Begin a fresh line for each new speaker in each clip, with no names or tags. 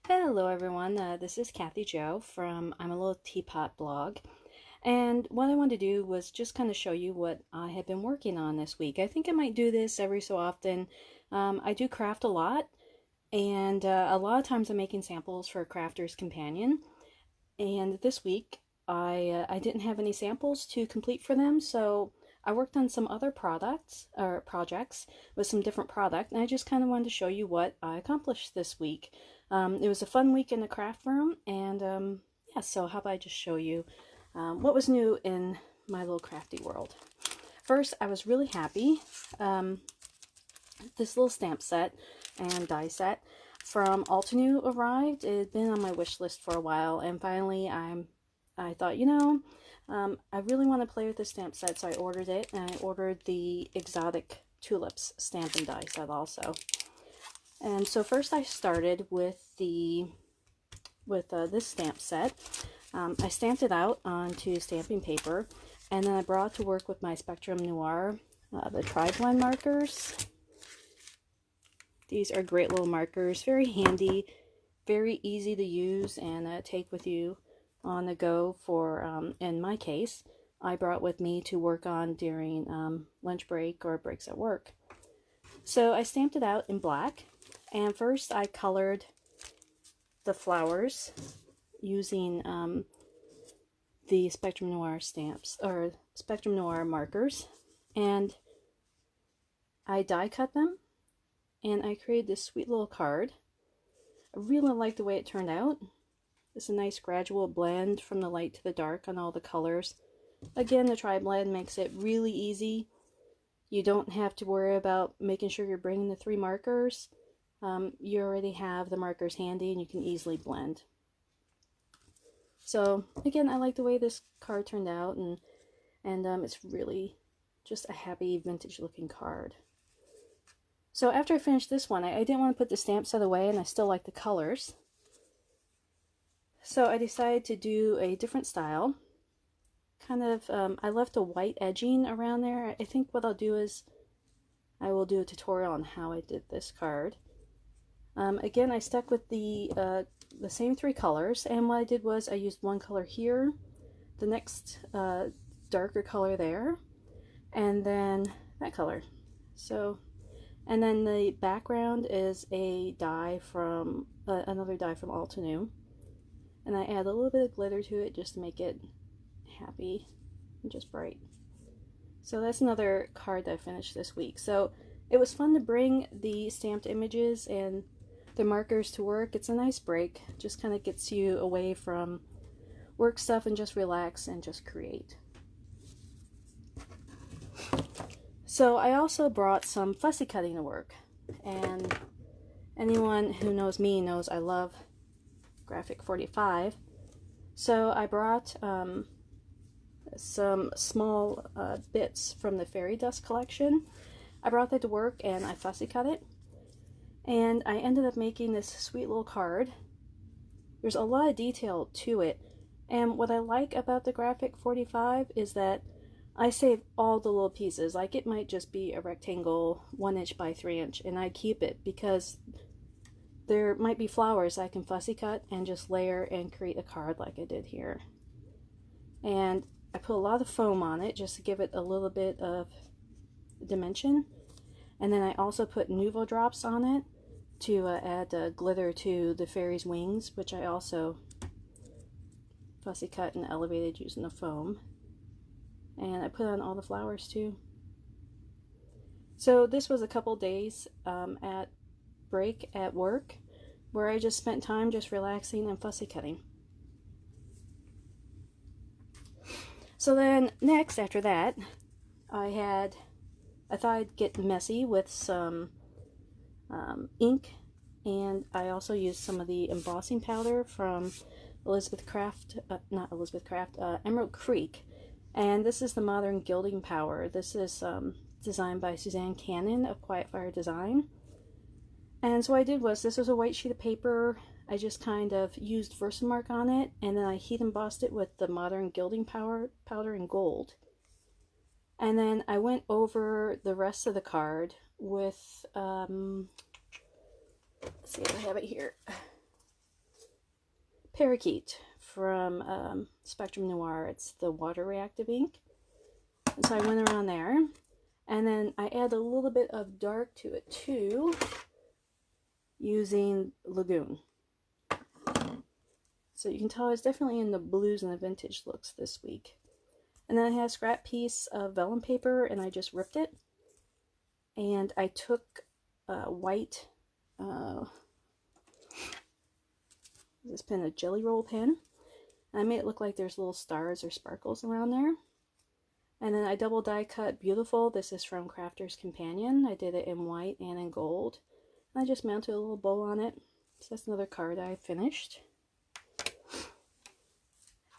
Hello everyone, this is Kathy Jo from I'm a Little Teapot blog, and what I wanted to do was just kind of show you what I have been working on this week. I think I might do this every so often. I do craft a lot, and a lot of times I'm making samples for Crafter's Companion, and this week I didn't have any samples to complete for them, so I worked on some other products or projects with some different product, and I just kind of wanted to show you what I accomplished this week. It was a fun week in the craft room, and yeah, so how about I just show you what was new in my little crafty world. First, I was really happy. This little stamp set and die set from Altenew arrived. It had been on my wish list for a while, and finally I thought, I really want to play with this stamp set, so I ordered it, and I ordered the exotic tulips stamp and die set also. And so first I started with this stamp set. I stamped it out onto stamping paper, and then I brought it to work with my Spectrum Noir, the tri-blend markers. These are great little markers, very handy, very easy to use and take with you on the go for, in my case, I brought with me to work on during lunch break or breaks at work. So I stamped it out in black, and first I colored the flowers using the Spectrum Noir stamps, or Spectrum Noir markers, and I die cut them, and I created this sweet little card. I really like the way it turned out. It's a nice gradual blend from the light to the dark on all the colors. Again, the tri-blend makes it really easy. You don't have to worry about making sure you're bringing the 3 markers. You already have the markers handy and you can easily blend. So again, I like the way this card turned out, and it's really just a happy vintage looking card. So after I finished this one, I didn't want to put the stamp set away, and I still like the colors. So I decided to do a different style. Kind of, I left a white edging around there. I think what I'll do is I will do a tutorial on how I did this card. Again, I stuck with the same 3 colors, and what I did was I used one color here, the next darker color there, and then that color. So, and then the background is a die from another die from Altenew, and I add a little bit of glitter to it just to make it happy and just bright. So that's another card that I finished this week. So it was fun to bring the stamped images and the markers to work. It's a nice break, just kind of gets you away from work stuff and just relax and just create. So I also brought some fussy cutting to work, and anyone who knows me knows I love Graphic 45. So I brought some small bits from the fairy dust collection. I brought that to work and I fussy cut it, and I ended up making this sweet little card. There's a lot of detail to it, and what I like about the Graphic 45 is that I save all the little pieces. Like, it might just be a rectangle 1 inch by 3 inch, and I keep it because there might be flowers I can fussy cut and just layer and create a card like I did here. And I put a lot of foam on it just to give it a little bit of dimension. And then I also put Nuvo drops on it to add glitter to the fairy's wings, which I also fussy cut and elevated using the foam. And I put on all the flowers too. So this was a couple days at break at work where I just spent time just relaxing and fussy cutting. So then next, after that, I thought I'd get messy with some ink, and I also used some of the embossing powder from Emerald Creek. And this is the Modern Gilding Power. This is designed by Suzanne Cannon of Quietfire Design. And so what I did was, this was a white sheet of paper. I just kind of used Versamark on it, and then I heat embossed it with the Modern Gilding powder in gold. And then I went over the rest of the card with, let's see if I have it here. parakeet from Spectrum Noir. It's the water reactive ink. And so I went around there. And then I add a little bit of dark to it too, using Lagoon. So you can tell I was definitely in the blues and the vintage looks this week. And then I had a scrap piece of vellum paper and I just ripped it. And I took white, this pen, a jelly roll pen. And I made it look like there's little stars or sparkles around there. And then I double die cut Beautiful. This is from Crafter's Companion. I did it in white and in gold. And I just mounted a little bow on it. So that's another card I finished.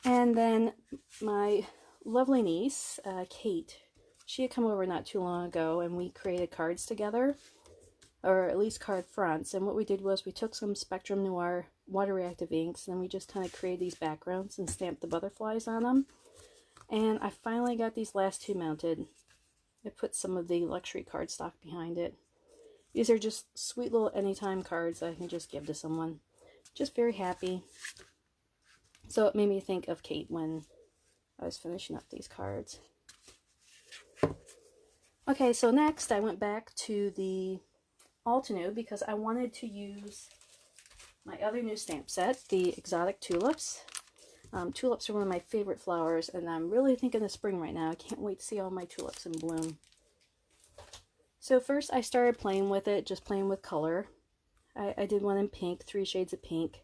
And then my lovely niece, Kate, she had come over not too long ago and we created cards together, or at least card fronts. And what we did was we took some Spectrum Noir water reactive inks and then we just kind of created these backgrounds and stamped the butterflies on them. And I finally got these last two mounted. I put some of the luxury cardstock behind it. These are just sweet little anytime cards that I can just give to someone. Just very happy. So it made me think of Kate when I was finishing up these cards. Okay, so next I went back to the Altenew because I wanted to use my other new stamp set, the exotic tulips. Tulips are one of my favorite flowers, and I'm really thinking of spring right now. I can't wait to see all my tulips in bloom. So first I started playing with it, just playing with color. I did one in pink, 3 shades of pink.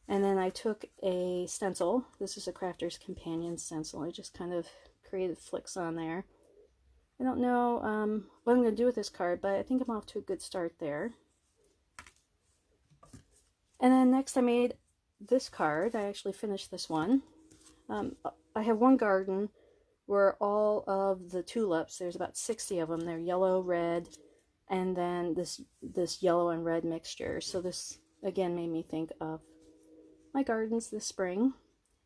And then I took a stencil. This is a Crafter's Companion stencil. I just kind of created flicks on there. I don't know what I'm going to do with this card, but I think I'm off to a good start there. And then next I made this card. I actually finished this one. I have one garden where all of the tulips, there's about 60 of them. They're yellow, red, and then this yellow and red mixture. So this again made me think of my gardens this spring,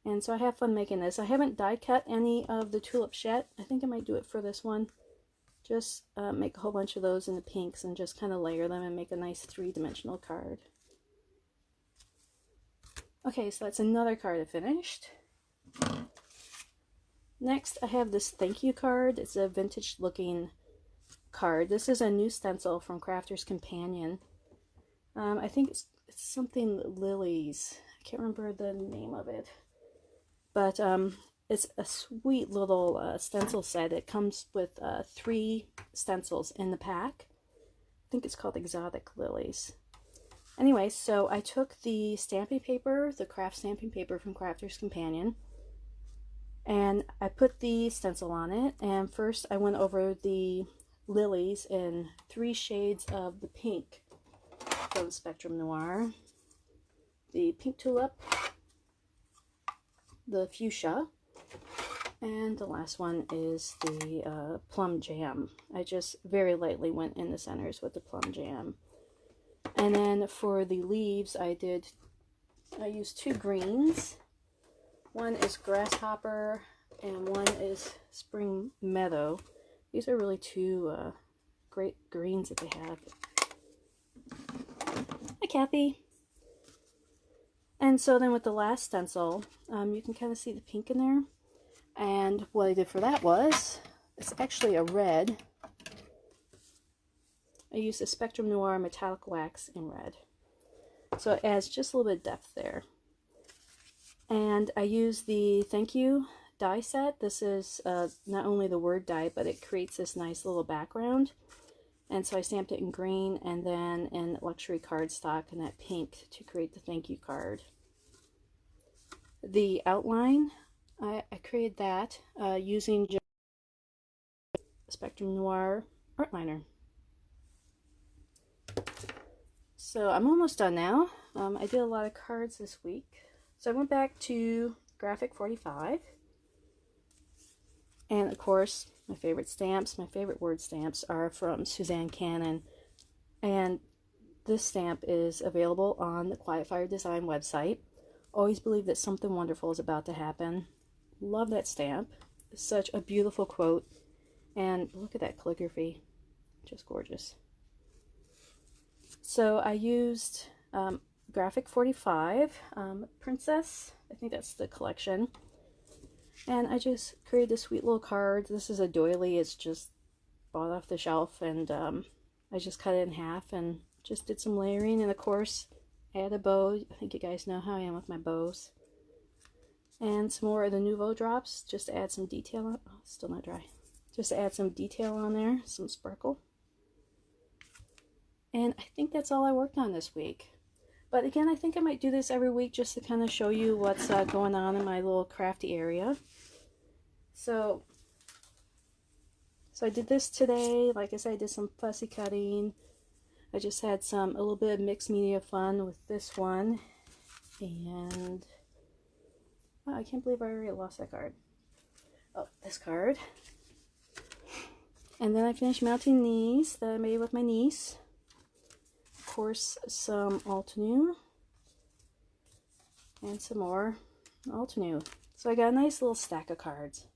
and so I have fun making this. I haven't die cut any of the tulips yet. I think I might do it for this one. Just make a whole bunch of those in the pinks and just kind of layer them and make a nice 3-dimensional card. Okay, so that's another card I finished. Next I have this thank you card. It's a vintage looking card. This is a new stencil from Crafter's Companion. I think it's something lilies. I can't remember the name of it, but it's a sweet little stencil set. It comes with 3 stencils in the pack. I think it's called Exotic Lilies. Anyway, so I took the stamping paper, the craft stamping paper from Crafter's Companion, and I put the stencil on it. And first I went over the lilies in 3 shades of the pink from Spectrum Noir. The pink tulip, the fuchsia, and the last one is the plum jam. I just very lightly went in the centers with the plum jam. And then for the leaves, I used 2 greens. One is grasshopper and one is spring meadow. These are really 2 great greens that they have. Hi, Kathy. And so then with the last stencil, you can kind of see the pink in there. And what I did for that was, it's actually a red. I used a Spectrum Noir metallic wax in red. So it adds just a little bit of depth there. And I used the thank you die set. This is not only the word die, but it creates this nice little background. And so I stamped it in green and then in luxury cardstock in that pink to create the thank you card. The outline, I created that using Spectrum Noir art liner. So I'm almost done now. I did a lot of cards this week. So I went back to Graphic 45. And of course, my favorite stamps, my favorite word stamps are from Suzanne Cannon. And this stamp is available on the Quietfire Design website. Always believe that something wonderful is about to happen. Love that stamp. It's such a beautiful quote. And look at that calligraphy. Just gorgeous. So I used Graphic 45 Princess. I think that's the collection. And I just created this sweet little card. This is a doily. It's just bought off the shelf, and I just cut it in half and just did some layering, and of course add a bow. I think you guys know how I am with my bows. And some more of the Nouveau drops, just to add some detail on. Oh, still not dry. Just to add some detail on there, some sparkle. And I think that's all I worked on this week. But again, I think I might do this every week just to kind of show you what's going on in my little crafty area. So I did this today. Like I said, I did some fussy cutting. I just had a little bit of mixed media fun with this one. And oh, I can't believe I already lost that card. Oh, this card. And then I finished mounting these that I made with my niece. Of course, some Altenew. And some more Altenew. So I got a nice little stack of cards.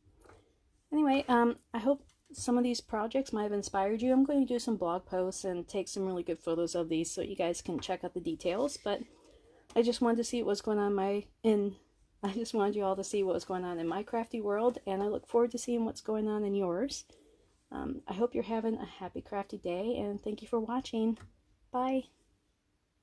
Anyway, I hope some of these projects might have inspired you. I'm going to do some blog posts and take some really good photos of these so you guys can check out the details. But I just wanted to see what's going on I just wanted you all to see what was going on in my crafty world, and I look forward to seeing what's going on in yours. I hope you're having a happy crafty day, and thank you for watching. Bye.